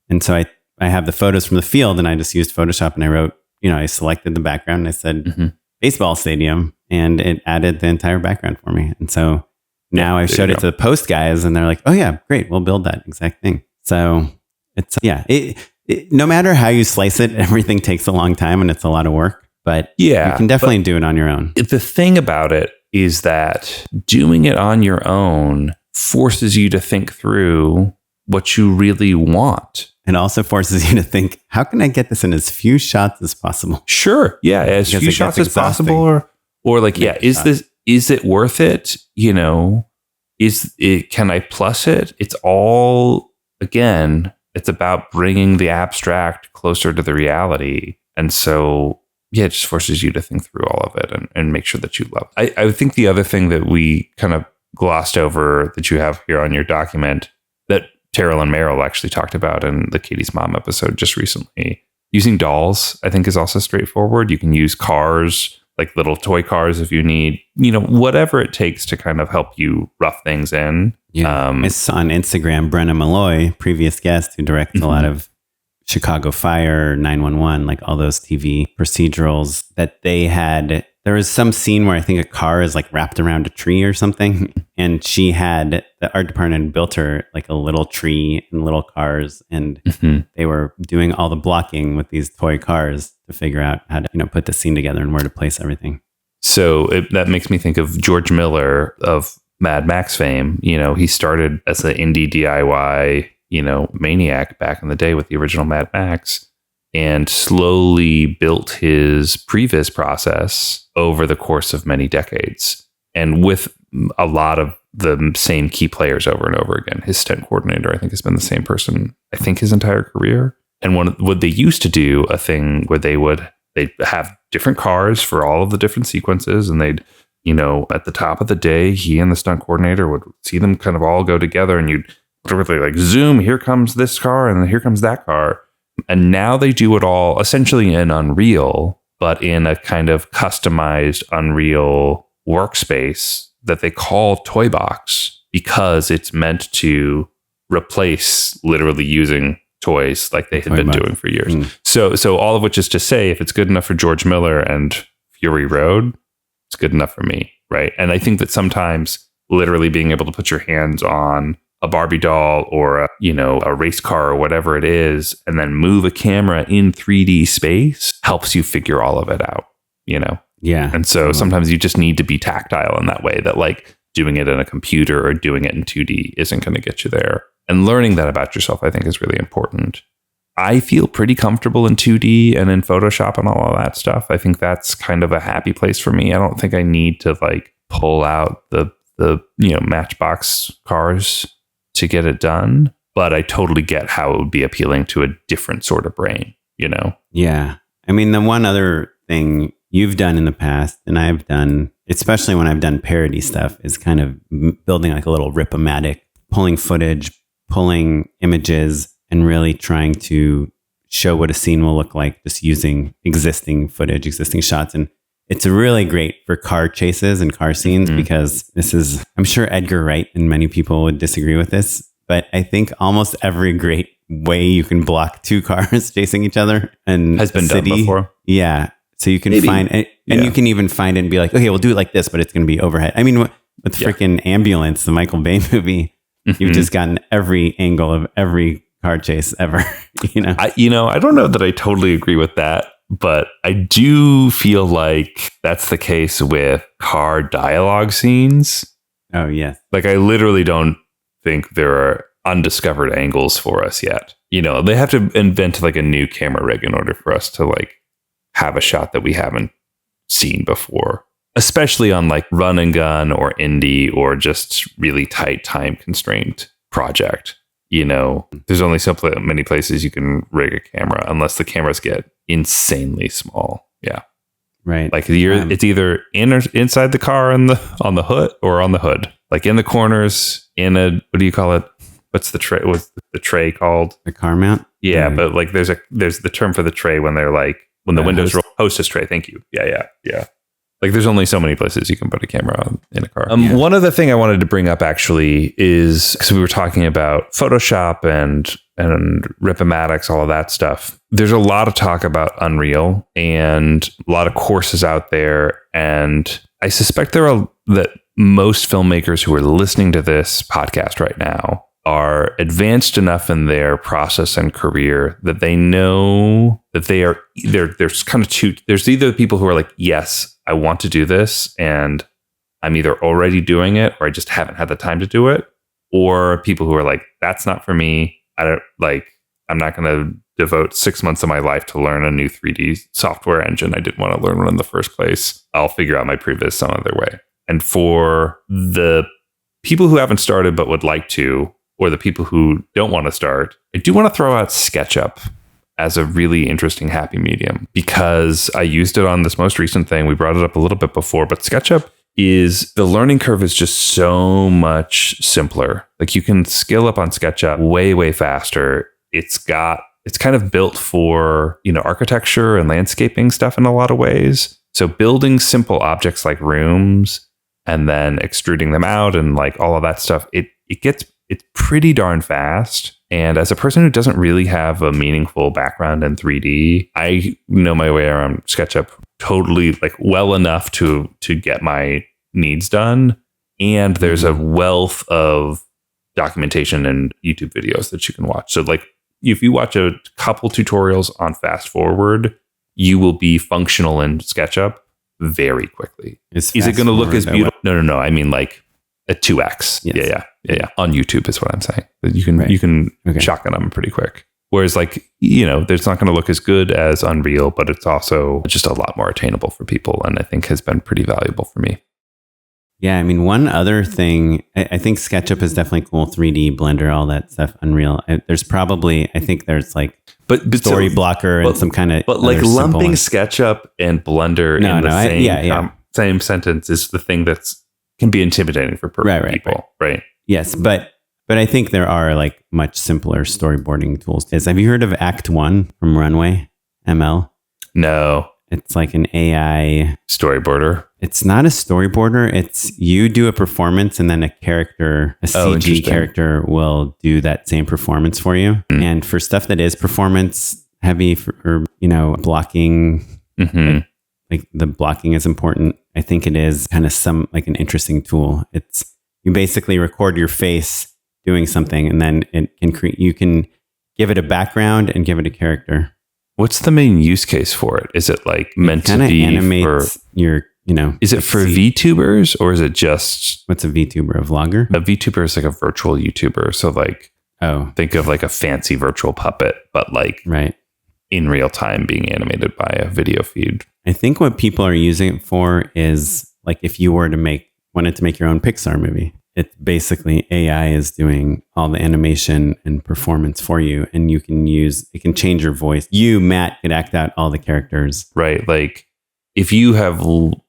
And so I have the photos from the field and I just used Photoshop and I wrote, I selected the background and I said baseball stadium and it added the entire background for me. And so now I've showed it to the post guys and they're like, oh yeah, great. We'll build that exact thing. So it's, no matter how you slice it, everything takes a long time and it's a lot of work. But you can definitely do it on your own. The thing about it is that doing it on your own forces you to think through what you really want. It also forces you to think, how can I get this in as few shots as possible? Sure. Yeah. As few shots as possible. Or like, is it worth it? Can I plus it? It's all, again, it's about bringing the abstract closer to the reality. And so, it just forces you to think through all of it and make sure that you love it. I think the other thing that we kind of glossed over that you have here on your document that Terrell and Meryl actually talked about in the Katie's Mom episode just recently, using dolls, I think is also straightforward. You can use cars, like little toy cars if you need, whatever it takes to kind of help you rough things in. Yeah. I saw on Instagram, Brenna Malloy, previous guest who directs a lot of Chicago Fire, 911, like all those TV procedurals that they had. There was some scene where I think a car is like wrapped around a tree or something. And the art department built her like a little tree and little cars. And they were doing all the blocking with these toy cars to figure out how to, put the scene together and where to place everything. So that makes me think of George Miller of Mad Max fame. He started as an indie DIY maniac back in the day with the original Mad Max and slowly built his Previz process over the course of many decades and with a lot of the same key players over and over again. His stunt coordinator, I think, has been the same person, I think, his entire career. And what they used to do, a thing where they'd have different cars for all of the different sequences and they'd, at the top of the day, he and the stunt coordinator would see them kind of all go together and you'd literally like zoom, here comes this car and then here comes that car. And now they do it all essentially in Unreal, but in a kind of customized Unreal workspace that they call Toy Box because it's meant to replace literally using toys like they had been doing for years. So all of which is to say, if it's good enough for George Miller and Fury Road, it's good enough for me, right? And I think that sometimes literally being able to put your hands on a Barbie doll or a race car or whatever it is, and then move a camera in 3D space helps you figure all of it out, Yeah. And so sometimes you just need to be tactile in that way that like doing it in a computer or doing it in 2D isn't going to get you there. And learning that about yourself, I think, is really important. I feel pretty comfortable in 2D and in Photoshop and all of that stuff. I think that's kind of a happy place for me. I don't think I need to like pull out the Matchbox cars to get it done, but I totally get how it would be appealing to a different sort of brain, Yeah. I mean, the one other thing you've done in the past and I've done, especially when I've done parody stuff, is kind of building like a little rip-o-matic, pulling footage, pulling images, and really trying to show what a scene will look like just using existing footage, existing shots. And it's really great for car chases and car scenes because I'm sure Edgar Wright and many people would disagree with this, but I think almost every great way you can block two cars chasing each other and has been done before. Yeah. So you can find it, and you can even find it and be like, okay, we'll do it like this, but it's going to be overhead. I mean, with freaking Ambulance, the Michael Bay movie, you've just gotten every angle of every car chase ever. I don't know that I totally agree with that, but I do feel like that's the case with car dialogue scenes. Oh, yes. Like, I literally don't think there are undiscovered angles for us yet. They have to invent like a new camera rig in order for us to like have a shot that we haven't seen before, especially on like run and gun or indie or just really tight time constraint project. There's only so many places you can rig a camera unless the cameras get insanely small. Yeah. Right. Like it's either in or inside the car on the hood or on the hood, like in the corners in a, what do you call it? What's the tray? What's the tray called? The car mount. Yeah. But like there's the term for the tray when they're like, when the windows roll, hostess tray. Thank you. Yeah. Like there's only so many places you can put a camera in a car. One other thing I wanted to bring up actually is because we were talking about Photoshop and Ripomatics, all of that stuff. There's a lot of talk about Unreal and a lot of courses out there. And I suspect that most filmmakers who are listening to this podcast right now are advanced enough in their process and career that they know that there's kind of two. There's either people who are like, yes, I want to do this, and I'm either already doing it or I just haven't had the time to do it, or people who are like, that's not for me. I'm not going to devote 6 months of my life to learn a new 3D software engine. I didn't want to learn one in the first place. I'll figure out my Previz some other way. And for the people who haven't started but would like to, or the people who don't want to start, I do want to throw out SketchUp as a really interesting happy medium, because I used it on this most recent thing. We brought it up a little bit before, but SketchUp the learning curve is just so much simpler. Like you can skill up on SketchUp way, way faster. It's kind of built for, architecture and landscaping stuff in a lot of ways. So building simple objects like rooms and then extruding them out and like all of that stuff, it's pretty darn fast. And as a person who doesn't really have a meaningful background in 3D, I know my way around SketchUp totally like well enough to get my needs done. And there's a wealth of documentation and YouTube videos that you can watch. So like if you watch a couple tutorials on fast forward, you will be functional in SketchUp very quickly. Is it going to look as beautiful? No. I mean like a 2x. Yes. Yeah. On YouTube is what I'm saying. You can shotgun them pretty quick. Whereas like, it's not going to look as good as Unreal, but it's also just a lot more attainable for people. And I think has been pretty valuable for me. Yeah. I mean, one other thing, I think SketchUp is definitely cool. 3D, Blender, all that stuff. Unreal. There's like, but Story Blocker and some kind of, but like lumping SketchUp and Blender in the same sentence is the thing can be intimidating for people. Right. Yes. But I think there are like much simpler storyboarding tools. Have you heard of Act 1 from Runway ML? No. It's like an AI storyboarder. It's not a storyboarder. It's you do a performance and then a CG character will do that same performance for you. Mm. And for stuff that is performance heavy or blocking, like the blocking is important. I think it is kind of an interesting tool. It's you basically record your face doing something and then it can you can give it a background and give it a character. What's the main use case for it? Is it like meant to be animates for your, is it for VTubers or is it just... What's a VTuber? A vlogger? A VTuber is like a virtual YouTuber. So like, think of like a fancy virtual puppet, but like in real time being animated by a video feed. I think what people are using it for is like if you were to wanted to make your own Pixar movie. It's basically AI is doing all the animation and performance for you. And it can change your voice. You, Matt, could act out all the characters. Right. Like if you have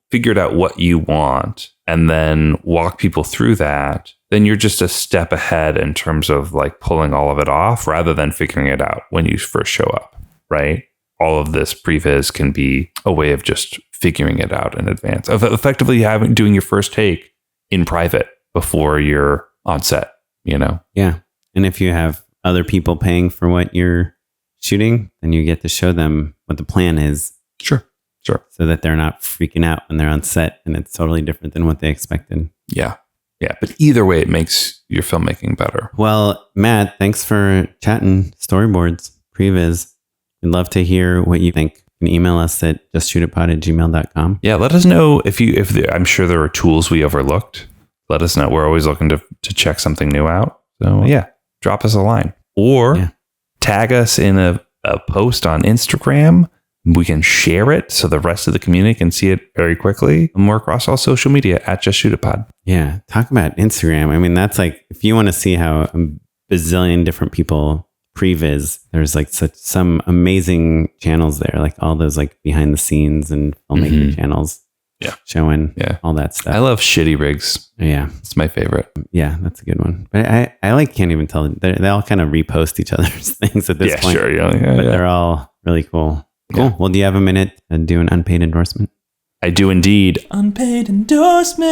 figured out what you want and then walk people through that, then you're just a step ahead in terms of like pulling all of it off rather than figuring it out when you first show up. Right. All of this previs can be a way of just figuring it out in advance, of effectively doing your first take in private before you're on set, Yeah. And if you have other people paying for what you're shooting, then you get to show them what the plan is. Sure. So that they're not freaking out when they're on set and it's totally different than what they expected. Yeah. But either way, it makes your filmmaking better. Well, Matt, thanks for chatting storyboards, Previz. We'd love to hear what you think. You can email us at justshootitpod@gmail.com. Yeah, let us know if I'm sure there are tools we overlooked. Let us know. We're always looking to check something new out. So yeah, drop us a line or tag us in a post on Instagram. We can share it so the rest of the community can see it very quickly. And we're across all social media at Just Shoot It Pod. Yeah, talk about Instagram. I mean, that's like, if you want to see how a bazillion different people Previz, there's like some amazing channels there, like all those like behind the scenes and filmmaking channels. Yeah, showing all that stuff. I love shitty rigs. Yeah, it's my favorite. Yeah, that's a good one. But I like can't even tell. They all kind of repost each other's things at this point. Sure. But they're all really cool. Cool. Yeah. Well, do you have a minute to do an unpaid endorsement? I do indeed. Unpaid endorsements.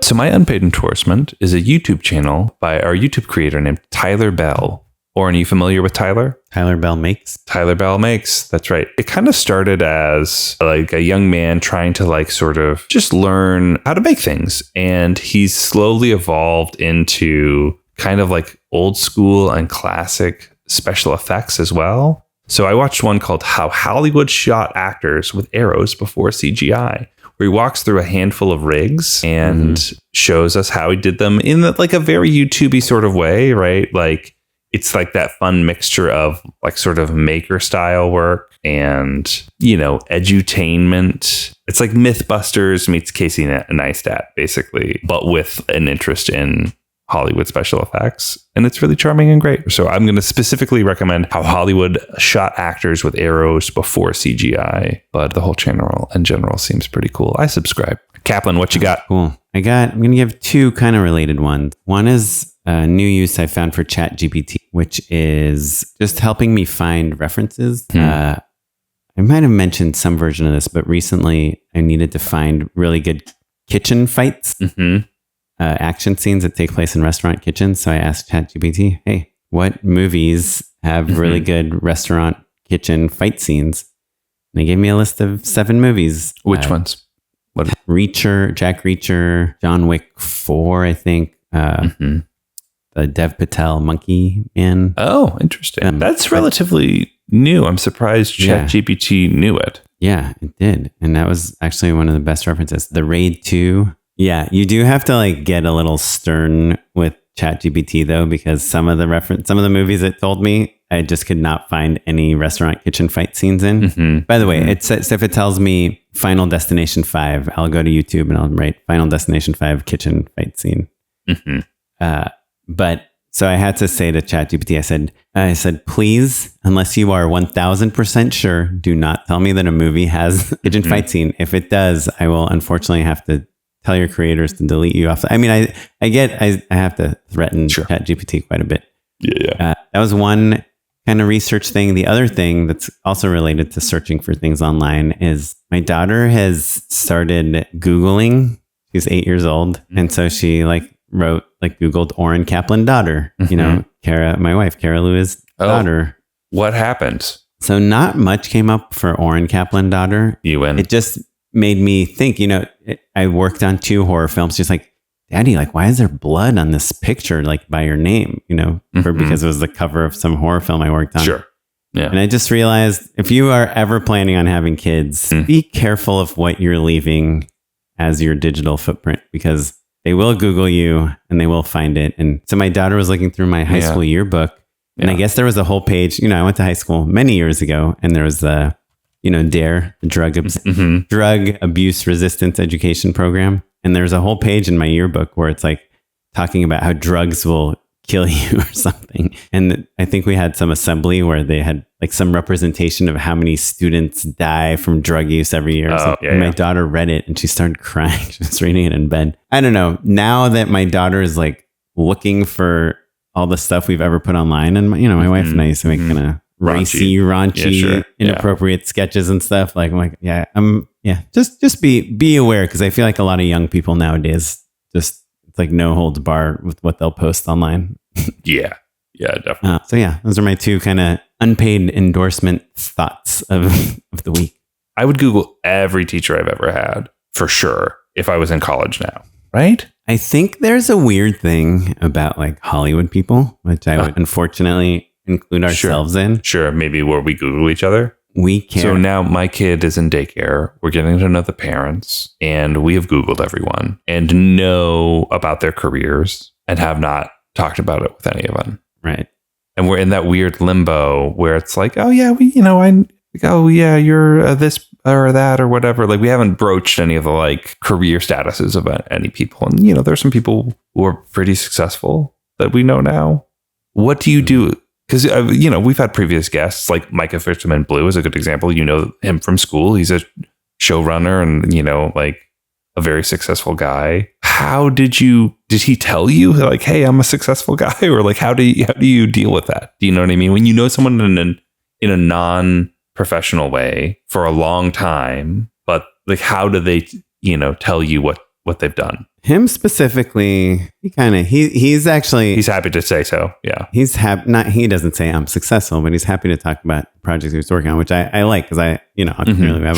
So my unpaid endorsement is a YouTube channel by our YouTube creator named Tyler Bell. Oren, are you familiar with Tyler? Tyler Bell Makes. Tyler Bell Makes. That's right. It kind of started as like a young man trying to like sort of just learn how to make things. And he's slowly evolved into kind of like old school and classic special effects as well. So I watched one called How Hollywood Shot Actors with Arrows Before CGI, where he walks through a handful of rigs and shows us how he did them in like a very YouTube-y sort of way, right? Like it's like that fun mixture of like sort of maker style work and, you know, edutainment. It's like Mythbusters meets Casey Neistat, basically, but with an interest in Hollywood special effects. And it's really charming and great. So I'm going to specifically recommend How Hollywood Shot Actors with Arrows Before CGI. But the whole channel in general seems pretty cool. I subscribe. Kaplan, what you got? Cool. I'm going to give two kind of related ones. One is a new use I found for ChatGPT, which is just helping me find references. I might have mentioned some version of this, but recently I needed to find really good kitchen fights. Action scenes that take place in restaurant kitchens. So I asked ChatGPT, hey, what movies have really good restaurant kitchen fight scenes? And they gave me a list of 7 movies. Which ones? What? Reacher, Jack Reacher, John Wick 4, I think. The Dev Patel Monkey Man. Oh, interesting. That's relatively new. I'm surprised ChatGPT knew it. Yeah, it did. And that was actually one of the best references. The Raid 2. Yeah, you do have to like get a little stern with ChatGPT though, because some of the movies it told me, I just could not find any restaurant kitchen fight scenes in. By the way, it says if it tells me Final Destination 5, I'll go to YouTube and I'll write Final Destination 5 kitchen fight scene. But so I had to say to ChatGPT, I said, please, unless you are 1000% sure, do not tell me that a movie has a kitchen fight scene. If it does, I will unfortunately have to tell your creators to delete you off. I mean, I have to threaten ChatGPT quite a bit. Yeah. That was one kind of research thing. The other thing that's also related to searching for things online is my daughter has started Googling. She's 8 years old. And so she Googled Oren Kaplan daughter, you know, my wife, Kara Lewis' daughter. What happened? So not much came up for Oren Kaplan daughter. You win. It just made me think, you know, I worked on 2 horror films, just like, Daddy, like, why is there blood on this picture, like by your name, you know, because it was the cover of some horror film I worked on. Sure. Yeah. And I just realized if you are ever planning on having kids, be careful of what you're leaving as your digital footprint, because they will Google you and they will find it. And so my daughter was looking through my high school yearbook, and I guess there was a whole page, you know, I went to high school many years ago, and there was the, you know, DARE, the drug abuse resistance education program. And there's a whole page in my yearbook where it's like talking about how drugs will kill you or something. And I think we had some assembly where they had like some representation of how many students die from drug use every year. And my daughter read it and she started crying. She was reading it in bed. I don't know. Now that my daughter is like looking for all the stuff we've ever put online, and my wife and I used to make kind of raunchy, inappropriate sketches and stuff. Like, I'm like, just be aware, because I feel like a lot of young people nowadays just, it's like no holds barred with what they'll post online. Yeah. Yeah, definitely. So yeah, those are my two kind of unpaid endorsement thoughts of the week. I would Google every teacher I've ever had for sure if I was in college now, right? I think there's a weird thing about like Hollywood people, which I would unfortunately include ourselves in. Sure, maybe where we Google each other. We care. So now my kid is in daycare. We're getting to know the parents, and we have Googled everyone and know about their careers and have not talked about it with any of them. Right. And we're in that weird limbo where it's like, oh yeah, you're this or that or whatever. Like we haven't broached any of the like career statuses of any people. And, there's some people who are pretty successful that we know now. What do you do? Because, we've had previous guests like Micah Fisherman Blue is a good example. You know him from school. He's a showrunner and, like a very successful guy. How did he tell you like, hey, I'm a successful guy? Or like, how do you deal with that? Do you know what I mean? When you know someone in a non-professional way for a long time, but like, how do they, tell you what they've done? Him specifically, he's happy to say so. Yeah. He's happy. He doesn't say I'm successful, but he's happy to talk about projects he was working on, which I like because we have a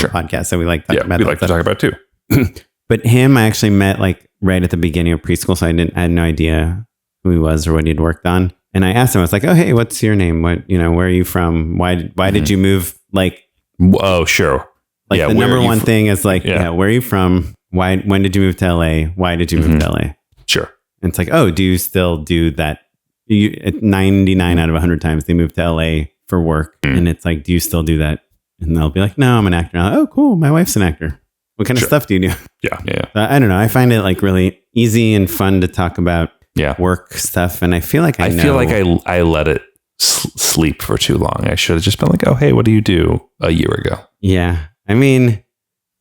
podcast, so we like talking about. We like to talk about it too. But him, I actually met like right at the beginning of preschool, so I had no idea who he was or what he'd worked on. And I asked him, I was like, "Oh, hey, what's your name? Where are you from? Why did you move?" Like, oh, sure. Like the number one thing is like, where are you from? When did you move to LA? Why did you move to LA? Sure. And it's like, oh, do you still do that? 99 out of 100 times they move to LA for work. And it's like, do you still do that? And they'll be like, no, I'm an actor. And I'm like, oh, cool. My wife's an actor. What kind of stuff do you do? Yeah. I don't know. I find it like really easy and fun to talk about work stuff. And I feel like I let it sleep for too long. I should have just been like, oh, hey, what do you do a year ago? Yeah. I mean,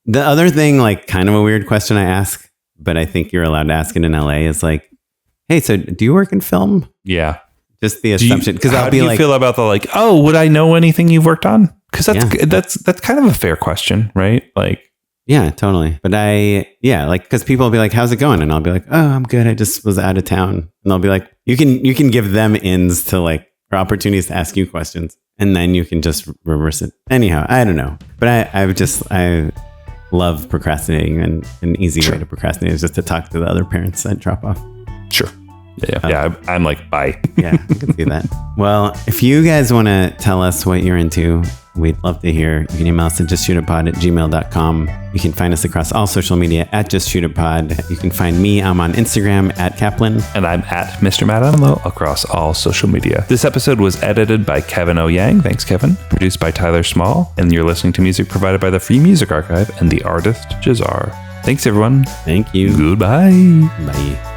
the other thing, like kind of a weird question I ask, but I think you're allowed to ask it in LA is like, hey, so do you work in film? Yeah. Just the assumption. Because how do you feel about the like, oh, would I know anything you've worked on? Because that's kind of a fair question, right? Like, yeah, totally. But because people will be like, how's it going? And I'll be like, oh, I'm good. I just was out of town. And they'll be like, you can give them ins to like, or opportunities to ask you questions. And then you can just reverse it. Anyhow, I don't know. But I love procrastinating, and an easy way to procrastinate is just to talk to the other parents that drop off. Sure. Yeah. I'm like, bye. Yeah, I can see that. Well, if you guys want to tell us what you're into, we'd love to hear. You can email us at justshootitpod@gmail.com. You can find us across all social media at justshootitpod. You can find me. I'm on Instagram at Kaplan. And I'm at Mr. Matt Unlow across all social media. This episode was edited by Kevin O. Yang. Thanks, Kevin. Produced by Tyler Small. And you're listening to music provided by the Free Music Archive and the artist Jazar. Thanks, everyone. Thank you. Goodbye. Bye.